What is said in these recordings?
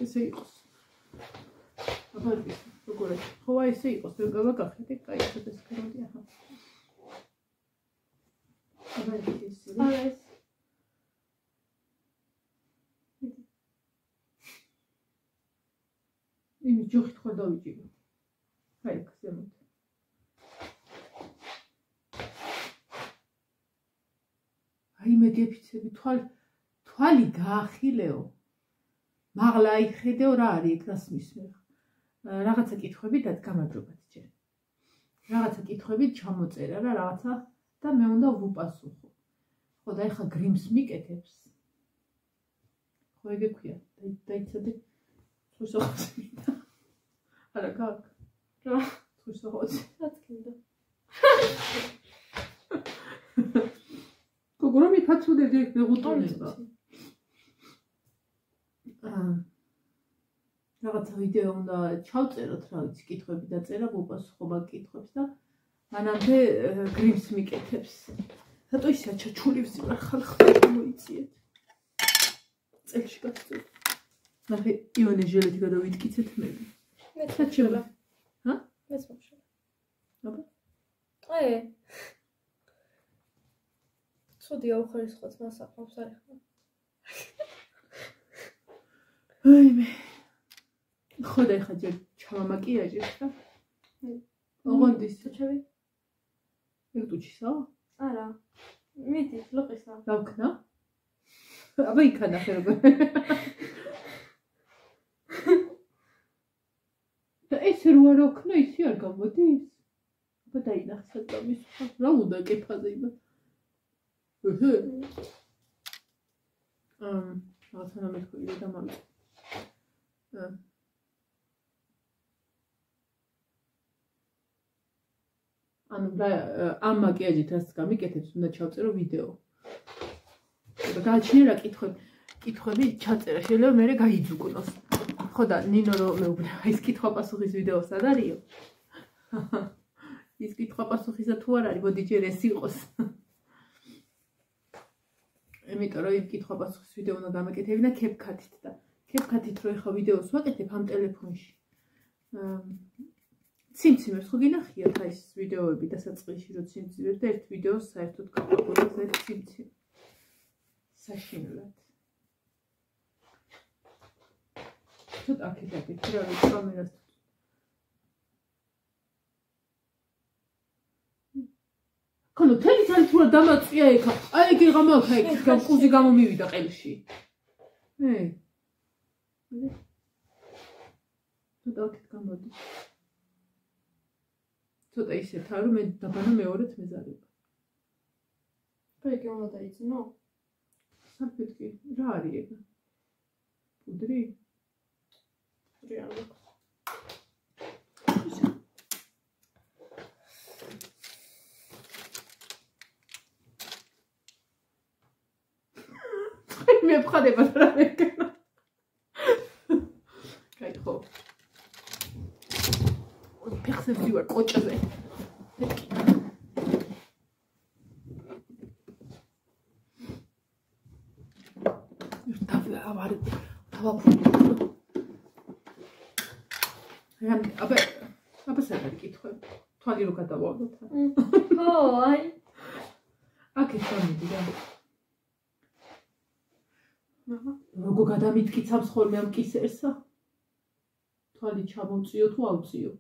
ესე იყოს. აბა ის როგორ არის? ხო აი ესე იყოს, ვერ გავაკახეთ, კაი, ეს კროდი ახლა. აბა ის არის. იმის ჯოხით ხო დავიჭირო. აი, ზემოთ. აი მე გეფიცები თვალი გაახილეო. მაღლა აიხედეო რა არის ეგ რას მისმევ. რაღაცა კითხვები და გამარჯობათ ჯერ. რაღაცა კითხვები ჩამოწერა რა რაღაცა და მე უნდა ვუპასუხო. ხო და ეხლა გრიმს მიკეთებს. ხო ეგ ქვია. დაიცადე თუშოხოცი. არა გაკ. რა თუშოხოცი. რაც კიდე. გოგო რომ იფაცუდე ეგ ვეღუტონება. რაღაცა ვიდეო უნდა ჩავწეროთ რა ვიცი კითხვები დაწერა ვუპასუხო მაგ კითხვებს და მანამდე გრიმს მიკეთებს. რატო ისე ჩაჩული ვზივარ ხალხი მოიციეთ. წელში გასწევ. ნახე იონე ჟელეთი გადავიტკიცეთ მე. მეც მოშლა. ჰა? მეც მოშლა. აბა. ცუდია უხარისხოთ მას ახლავს არ ხარ. აი მე. ხო და ეხა ჯერ ჩავამაკიაჟებ და. ოღონდის ჩავი. ეგ ტუჩისა? არა. მიდი, ლოყისა. დავქნა? აბა იქა ნახე როგორ. და ეს რო არ ოქნა ისი არ გამოდის? აბა დაინახე სამის. რა უნდა კეფაზე იმას? რაღაცა მეთქვი და მამი. ანუ ამ მაკიაჟით რაც გამიკეთებს უნდა ჩავწერო ვიდეო. და გააჩნია რა კითხვები ჩაწერა შეიძლება მე გაიძუკნოს. ხო და ნინო რომ მეუბნება ის კითხვა-პასუხის ვიდეო სად არისო? ის კითხვა-პასუხისა თუ არ არის, მოდი ჯერ ეს იყოს. იმიტომ რომ იმ კითხვა-პასუხის ვიდეო უნდა გამეკეთებინა და CapCut-ით და CapCut-ით რო ეხა ვიდეოს ვაკეთებ ამ ტელეფონში. ციმციმებს ხო გინახიათ აი ეს ვიდეოები დასაწყისში რო ციმციმებ და ერთ ვიდეოს საერთოდ გავაკეთებ ერთ ციმციმ. საშინლად. ცოტა აქეთ რა ვიცი კამერას. კონო თელი თელი თუ რა დამაწია ეხა. აი იგი გამაქვს აი ეს გამყუზი გამომივიდა ყელში. ცოტა აქეთ გამოდი. ცოტა ისეთ არ რომ მე დაბანა მეორეც მეზარება. ფეიქი უნდა დაიძინო? საფეთქი რა არის ეგ? პუდრი? პუდრი არ აქვს. მე ვხდება რა მეკანა. კაი ხო. ფეხზე ვარ კოჭზე. აბა საერთოდ კითხვები. თვალი რო გადავავლოთ. ხო, აი. აქეთ სამიდი რა. როგორ გადამიტკიცავს ხოლმე ამ კისერსა? თვალი ჩამოვწიო თუ ავწიო?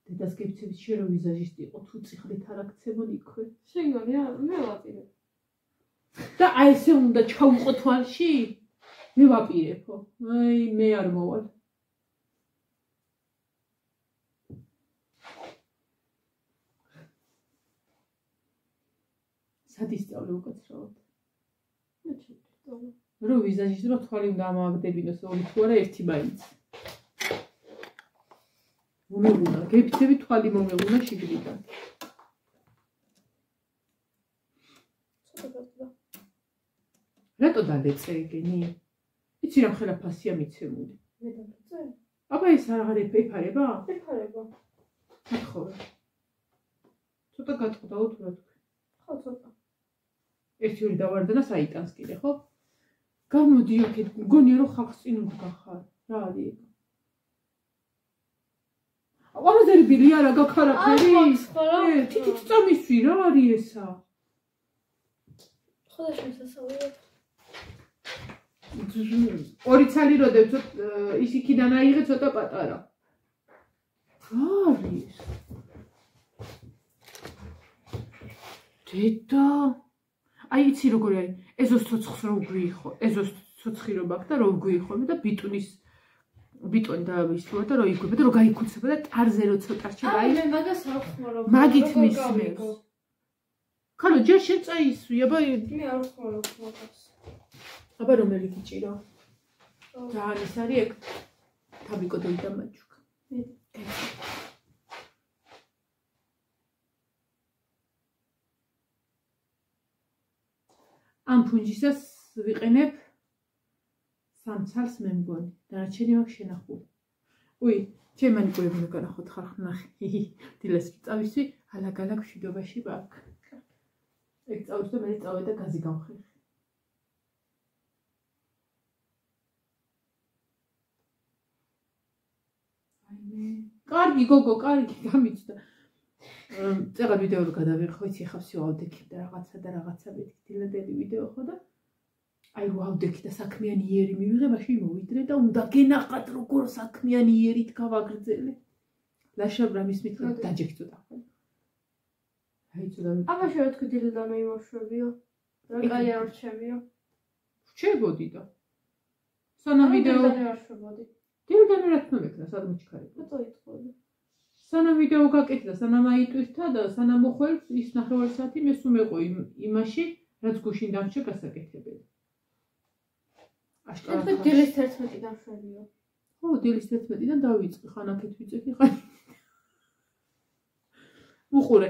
დედას გეცევის შენ რო ვიზაჟისტი იყო თუ ციხრით არ აქცევონ იქვე. შენ გონია მე ვაპირებ. და აი ესე უნდა ჩავუყო თვალში? მე ვაპირებო. აი მე არ მოვალ. სად ისწავლე უკაცრავად? მე შეგვიძლია. რო ვიზაჟისტი რო თვალი უნდა ამაგდებინოს ორი თუ არა ერთი მაინც. მომეღუნა, გეფიცები თვალი მომეღუნა შიგნიდან. რატო დადეწე ეგენი? იცი რა ხელა ფასია მიცემული. მე დადეწე? აბა ეს აღარ ეფარება? ეფარება. ხო. ცოტა გატყდაო თუ რა თქვი. ხო, ცოტა. ერთი ორი დავარდა და საიტანს კიდე, ხო? გამოდი აქეთ, მგონია რომ ხალხს წინ უდგა ხარ. რა არის ეგ? ამაზე ბილი არა გაქარაფერი? თითით წამისვი, რა არის ესა? ხოდა შესასწავლია. ორი ცალი როდებ ის იქიდან აიღე ცოტა პატარა. რა არის? დედა აი იცი როგორი არის? ეზოს ცოცხს რო გვიხო, ეზოს ცოცხი რო მაქვს და რო გვიხო და ბიტონი და ისულა და რო იგვება და რო გაიქუცება და ტარზე რო ცოტა რჩება აი მე მაგას არ ხმარო. მაგით მისმევს. ხალო ჯერ შეწაისვი, აბა მე არ ხმარო მაგას. აბა რომელი გიჭირო? ძალიან ის არის ეგ თაბიკო და მაჩუკა. ამ ფუნჯისას ვიყენებ სამცალს მე მგონი. დანარჩენი მაქვს შენახული. უი, ჩემ მანიკურები უნდა განახოთ ხარ ნახე. დილას წავისვი, ალაგ-ალაგ მშვიდობაში ვაკ. ეგ წავისვი და მე წავე და გაზი გავხერხე. კარგი გოგო, კარგი გამიცდა. წეღა ვიდეო რო გადავიღო, იცი ხა всё ავდექი და რაღაცა მეთქილებელი ვიდეო ხო და აი ვავდექი და საქმიანი იერი მივიღე, მაშინ მოვიდრე და უნდა გენახათ როგორ საქმიანი იერით გავაგრძელე. ლაშაბრამის მithla დაჯექცოდა. აი ცოტა აბა შეიძლება თქვი დილიდან იმოშვებიო. რა კაი არ რჩებიო. რჩებოდი და სანამ ვიდეო არ შვებოდი. დილიდან რა თქმა მექნა, სადმე ჩქარი. რატო იტყოდი? სანამ ვიდეო გაკეთდა, სანამ აიტვირთა და სანამ მოხვალ ის 9 საათი მე სულ მეყო იმაში, რაც გუშინ დამრჩა გასაკეთებელი. აშკარად. თქვი დილის 11-დან შვებიო. ხო, დილის 11-დან დავიწყე, ხან აქეთ ვიწექი, ხან. უყურე,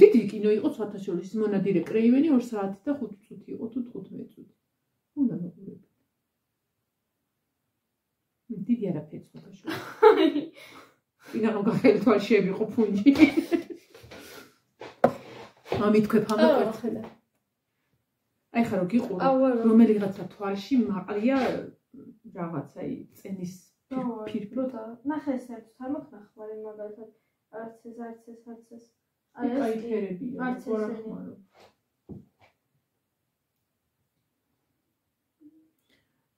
დიდი კინო იყო საათაშორის მონადირე კრეივენი 2 საათი და 5 წუთი იყო თუ 15 წუთი. უნდა მოყურებ. დიდი არაფერი საათაშორის. ინა რომ გახელი თვალში იყო ფუნჯი. ამითქვე ფამოკვერცხელა. აი ხარო გიყურე, რომელიღაცა თვალში მაყრია რაღაცა წენის ფირფილო და ნახე ეს ერთ არ მოხნახმარი მაგალითად არც ეს. აი ფერებია, რა ხმარო.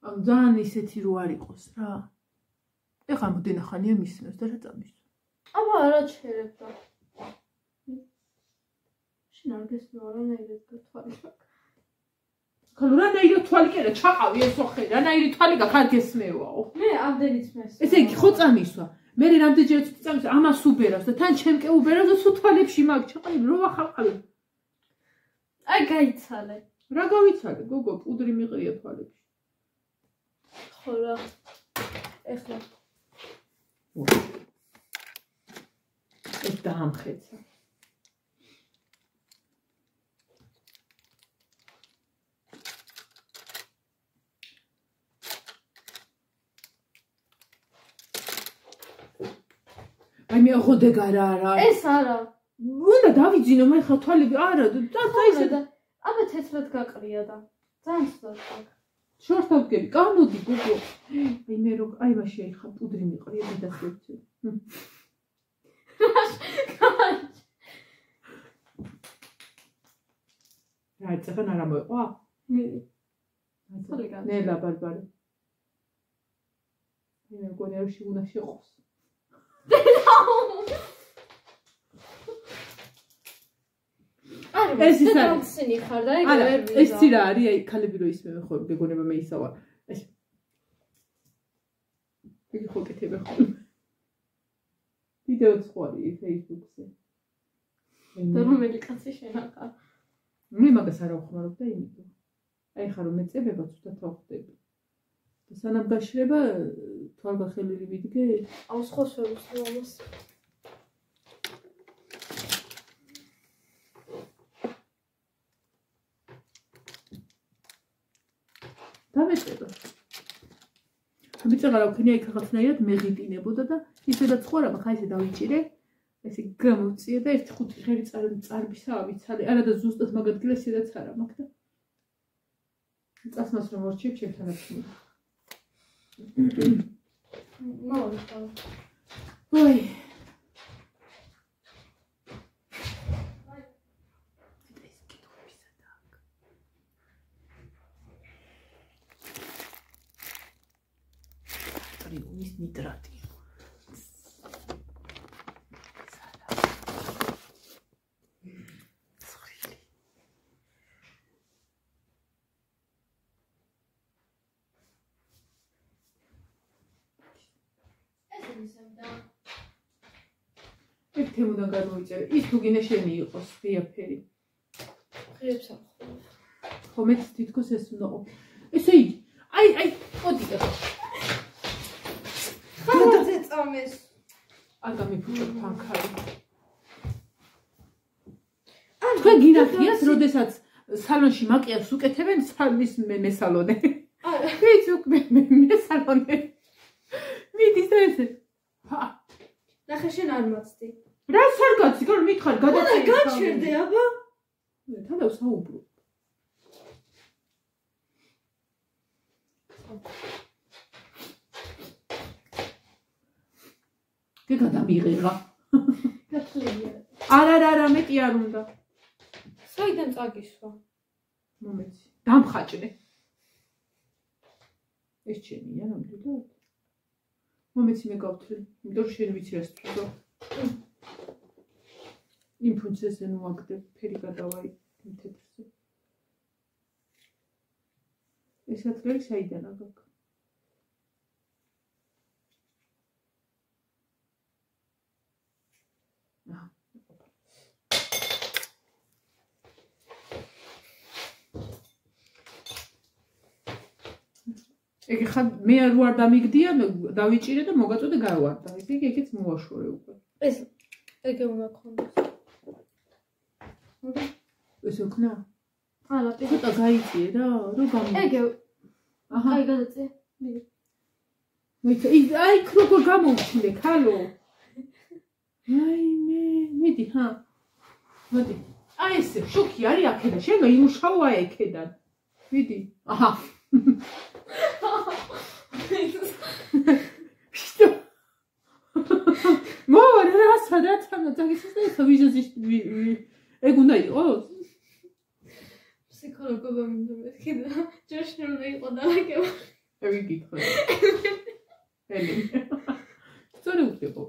ამ ძალიან ისეთი რო არ იყოს რა. ეხლა მოდენახანია მისმევს და რა წამის. აბა არა ჩერებდა. შენ არ გესმევა რანაირად გათვალი. ხალო რანაირად თვალი კი არა, ჩაყავი ესო ხე, რანაირი თვალი გახარ გესმევაო. მე ამდენიც მესმე. ესე იგი ხო წამისვა. მე რამდენჯერაც წამის ამას უბერავს და თან ჩემკე უბერავს და სულ თვალებში მაგ ჩაყავი რო ახალყავი. აი გაიცალე. რა გავიცალე, გოგო, პუდრი მიყრია თვალებში. ხო რა. ეხლა ეს დაამხეცა. აი მე ხოდეგარა არა. ეს არა. უნდა დავიძინო მე ხა თვალები არა და ისე და აბა თეთრად გაყრია და ძალიან სწორად. შორს დავდგები, გამოდი გოგო. აი მე რო აი მაშინ აი ხა პუდრი მიყრია დედასვეცი. რა წახან არა მოიყვა? ნელა ბარბარე. მე მგონია რომ უნდა შეყოს. ეს ის არის. სინი ხარ და ეგ არა, ვერ ვიზა. ეს ცირა არის, აი ქალები რო ისმევ ხო გეგონება მე ისავა. ეს. იგი ხო კეთება ხო. ვიდეოც ხო არის Facebook-ზე. და რომელი კაცი შენახა? მე მაგას არ ავხმარებ და იმიტომ. აი ხა რომ მეწებება ცუდად ავხდები. და სანამ გაშრება თვალგახელილი ვიდგე. აუ სხვა შევსვი ამას. დამეწება. ამიტომ რა ვქნია იქ რაღაცნაირად მეღიტინებოდა და ისედაც ხوارა ხა ისე დავიჭირე. ესე გამოვწია და 1-5 ხელი წარბისა ავიცალე. არა და ზუსტად მაგ ადგილას ისედაც არა მაგ და წასმას რომ ორჩებ ჩემთანაც მივიდა. მოვიდა. ვაი. ეს კითხვისა და ტრიუმის ნიტრატი. ეს თემოდან გამოიწერე. ის თუ გინდა შენი იყოს ღიაფერი. ღიებს ამხოლოდ. ხო მეც თითქოს ეს უნდა ყოფილიყო. ესე იგი, აი, მოდი და. ხარაზე წამეს. არ გამიფუჭებ ფანქარი. თქვენ გინახიათ, როდესაც სალონში მაკიაჟს უკეთებენ სალონის მესალონე. არა. ვიცი უკვე მესალონე. მიდის და ესე. ნახე შენ არ მოცდი. რა სარგაცი გარ მითხარ გადაწყვეტი. გაჩერდე აბა. თანავ საუბრო. კი გადამიღება. გათვლილია. არა, მეტი არ უნდა. საიდან წაგისვა? მომეცი. დამხაჭრე. ეს ჩემია ნამდვილად. მომეცი მე გავთვლი. იმიტომ შენ ვიცი რა სწრო. იმ ფუნქციაზე ნუაგდე ფერი გადავაი იმ თეთრზე. ეს ათლერი საიდან აგაკ? ეგ ხა მე არ ვარ დამიგდია დავიჭირე და მოგაწოდე გავარდა. ესე იგი ეგეც მოვაშორე უკვე. ეს ეგე უნდა გქონდეს. ეს უკნა? არა, ცოტა გაიწიე რა, რო გამო. ეგე. აჰა. აი გადაწე. აი როგორ გამოვჩინე, ხალო. აი მედი, ჰა. მოდი. აი ეს შოქი არის აქედან, შენ იმუშაო აი აქედან. მიდი. აჰა. Что? Мама, раз სადაც ამოწაგის ეს ვიზაზის ეგ უნდა იყოს? ფსიქოლოგობა მინდა მეთქი და ჯერში უნდა იყო დალაგება. ეგ გიქხო. ელი. სწორი უხდებო.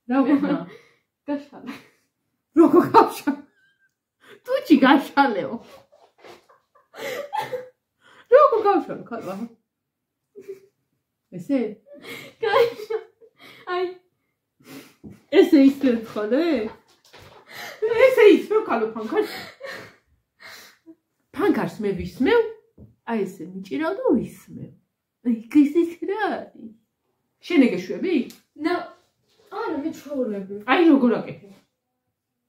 რა უკნა? გაშალე. როგორ გავშალე? თუჩი გაშალეო. როგორ გავშალე ხალხა? ესე? გაიშა. აი. ესე ისე ხალე? ესე ისე ხალო ფანქარს. ფანქარს მე ვისმევ? აი ესე მიჭირავ და ვისმევ. ის რა არის? შენ ეგეშვები? არა, მე ჩვეულები. აი როგორ აკეთებ?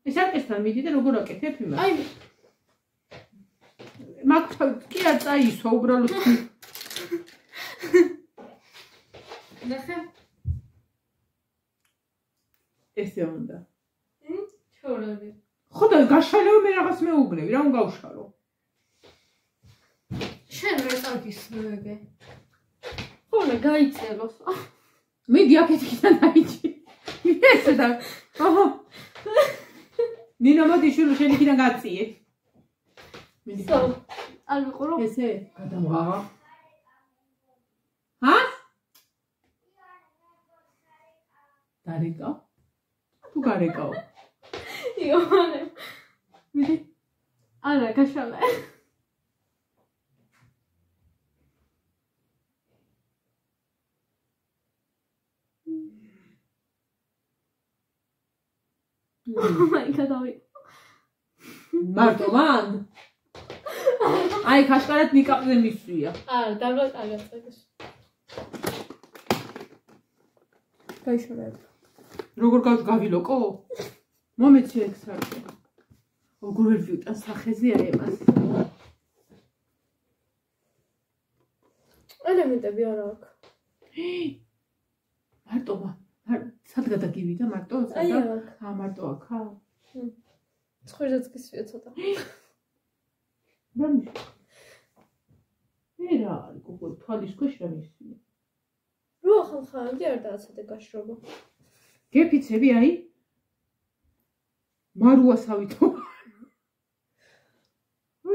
ეს აკეთთან მიდი და როგორ აკეთებ იმას? აი მაგ კი არ წაისვა უბრალოდ. ნახე. ესე უნდა. ჩვეულები. ხო და გაშალეო მე რაღაც მეუბნები, რა უნდა გავშალო? შენ რა წაგისმევ ეგე? ხო, გაიწელოს. მიდი აკეთიდან დაიჭი. ესე და აჰა. ნინა მოდიშვილო შენ იქიდან გაწიე. მიდი. არ ვიყურო. ესე გადამღაღა. ჰა? დარეკა? თუ გარეკაო? იოანე. მიდი. არა, გაშალე. მაი გადავი. მარტო მან? აი ქაშკარად ნიკაპზე მისვია. არა, დაგაწაგეს. გაიშალე. როგორ გავილოკო? მომეცი ეგ სარკე. როგორ ვერ ვიუტან სახეზე აი ამას. ელემენტები არა აქვს. მარტო სად გადაგივიდა მარტო? აი აქ. მარტო აქა? ცხვირზეც გისვია ცოტა. რამის? რა არის გოგო თვალის ქვეშ რა მისვია? რო ახალ-ხანდი არ დააცადე გაშრობა. გეფიცები აი? მარუასავითო.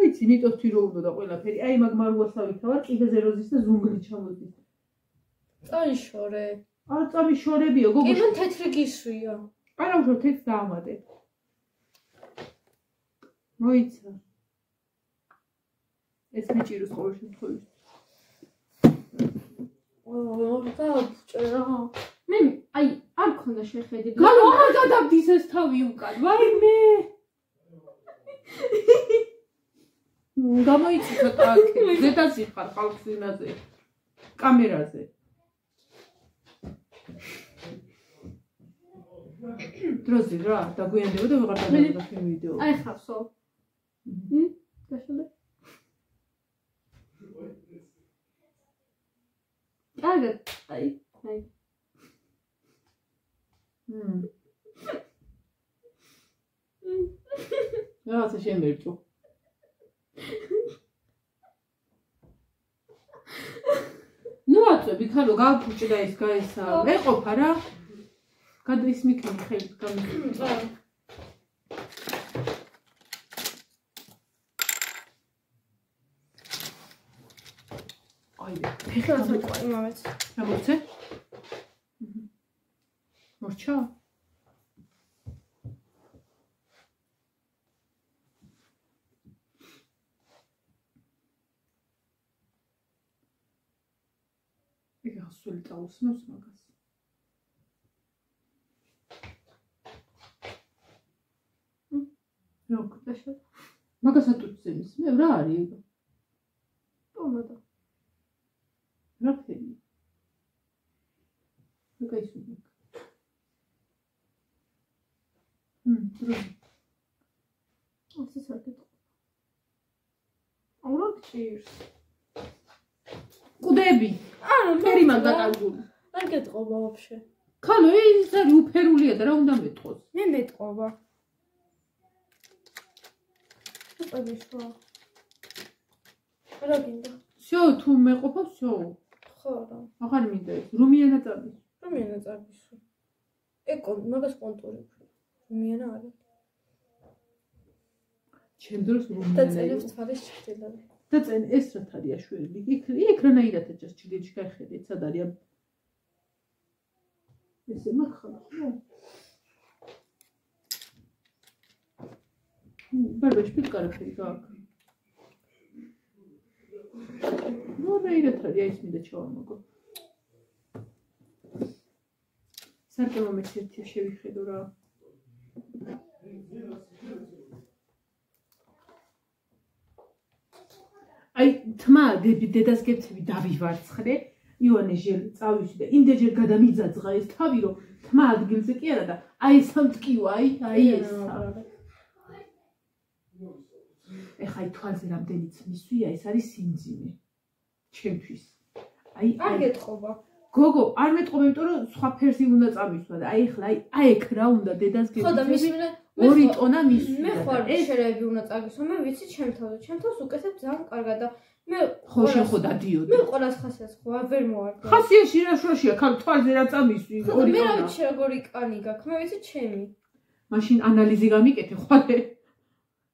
ვიცი, მიტოვთი რო უნდა და ყველაფერი. აი მაგ მარუასავითო ვარ, კიდეზე როზის და ზუნგლი ჩამოდის. წამიშორე. არ წამიშორებია, გოგო. კი, მან თეთრი გისვია. არა, უშო თეთრ დაამატე. მოიცა. ეს მიჭიროს ყოველ შემთხვევაში. გააბჭერა. მე აი არ ქონდა შეხედი. გალო აღარ გადავდის ეს თავი უკან. ვაიმე. გამოიცი ცოტა აქ. ზედაც იყარ ხალხს იმაზე. კამერაზე. დროზე რა, დაგვიანდება და ვეღარ გადავიდა ფილმ ვიდეო. აი ხავსო. გაშალე. კარგად, აი. რაღაცა შემერჭო. ნუ აწვევი ხარო, გავფუჭდა ის გაესა. მეყოფა რა. გადის მიქნი ხელით გამიხდა. აი, ფეხელს მოყვა იმავეც. რა მოგცე? მორჩა? ეგ ასული წაუსმევს მაგას. რა გქონდა? მაგასაც უწევს. მე რა არის ეგ? ტომატა. რა ფერი? მაგაისუნი. დრო. ასე საკეთო. აურა გჭირს. კუდები. არა, ფერი მან დაკარგული. არ გეტყობა ვაფშე. ხანო ის არის უფერულია და რა უნდა მეტყოს? მე მეტყობა. აბიშვა. რა გინდა? всё, თუ მეყოფა, всё. ხო რა. აღარ მინდა ეს. რუმიანა წაბის. რომიანა წარბის. ეკო, მაგას კონტური. რომიანა არის. ჩემ დროს და რუმიანა. წერებს თვალის ჭრილები. და წენ ეს რა თარია შველი. იქ რანაირად ეჭას ჭრილებში გაიხედეთ, სად არის? ესე მაგხალა, ხო? ბარბეშ პიკარაფერი გააკ. ნუ რანაირად არის ის მინდა ჩავამაგო. სარკემო მეცერთი შევიხედო რა. აი თმა დედას გეცები დავივარცხრე იონე ჟელ წავიში და იმდენჯერ გადამიძაძღა ეს თავი რომ თმა ადგილზე კი არა და აი ეს სამტკივა აი ეს ეხა აი თვალზე რამდენიც მისვია ეს არის სიმძიმე ჩემთვის აი არ გეტყობა გოგო არ მეტყობა იმიტომ რომ სხვა ფერსი უნდა წამისვა და აი ეხლა აი ეგ რა უნდა დედას გეცები ხო და მისმინე 2 ტონა მისვია მე ხარ შერეები უნდა წაგისვა მე ვიცი ჩემ თავს უკეთებ ძალიან კარგად და მე ხო შეხო დადიოდი მე ყველას ხასიათს ხო ვერ მოვარდი ხასიათში რა შუაშია ხარ თვალზე რა წამისვი 2 ტონა მე რა ვიცი როგორი კანი გაქვს მე ვიცი ჩემი მაშინ ანალიზი გამიკეთე ხვალე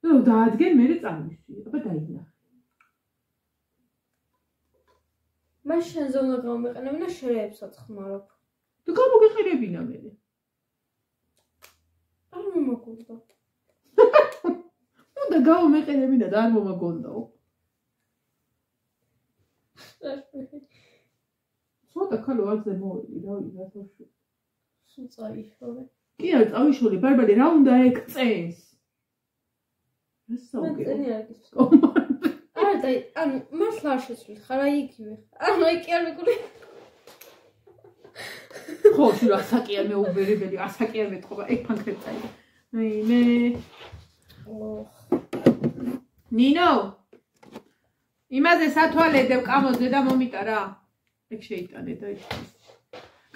ნუ დაადგენ მე წამისვი აბა დაინახე მაშინ შენზე უნდა გამომეყენებინა შერეებსაც ხმარობ და გამოგეყენებინა მე არ მომაგონდა უნდა გამომეყენებინა და არ მომაგონდაო ცოტა ქალო არზე მოვიდი რავი რათაშო სულ წაიშოვე კი არ წავიშოლე ბარბარე რა უნდა ეკწეს მე წენი არ გისვს არა და ანუ მართლა არ შეცვლით ხარ აი იგივე ანუ აი კი არ მეკული ხო შუა ასაკი არ მეუბერებელი ასაკი არ მეტყობა ეგ ფანქრებს აი მე ნინო იმაზე სათვალედებ კამოზე და მომიტარა ეგ შეიტანე და ის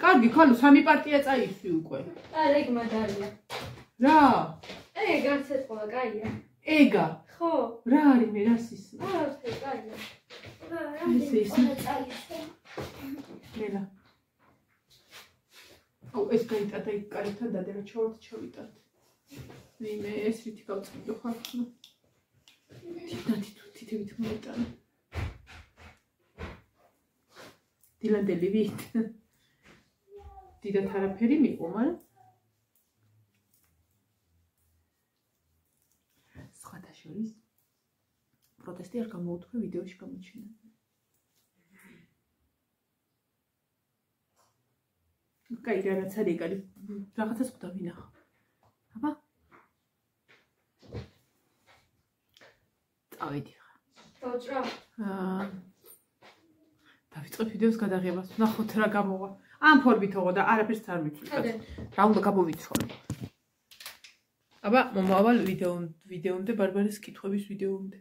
კარგი, ხალო, 3 პარტია წაიცვი უკვე. არა, ეგ მაგარია. რა? ეგ არც ეთყობა, კაია. ეგა. ხო. რა არის მე რას ის? არა, კაია. მელა. აუ, ეს გაიტადა იქ კართან დადე რა ჩავიტად. მე ეს რითი გავწმინდო ხარ ხმა. თითებით მოიტანა. დილანდელი ვით. დიდათ არაფერი მიყო, მაგრამ სხვათა შორის პროტესტი არ გამოუთქვე ვიდეოში გამოჩინა. კაი, რაღაც არის კარი, რაღაცას ხვდა ვინახო. აბა. წავედი ხა. დავჭრა. დავიწყებ ვიდეოს გადაღებას. ნახოთ რა გამოვა. ამ ფორმით ოღონდ და არაფერს არ ვიცი. რა უნდა გამოვიცვალო. აბა, მომავალ ვიდეომდე ბარბარეს კითხვების ვიდეომდე.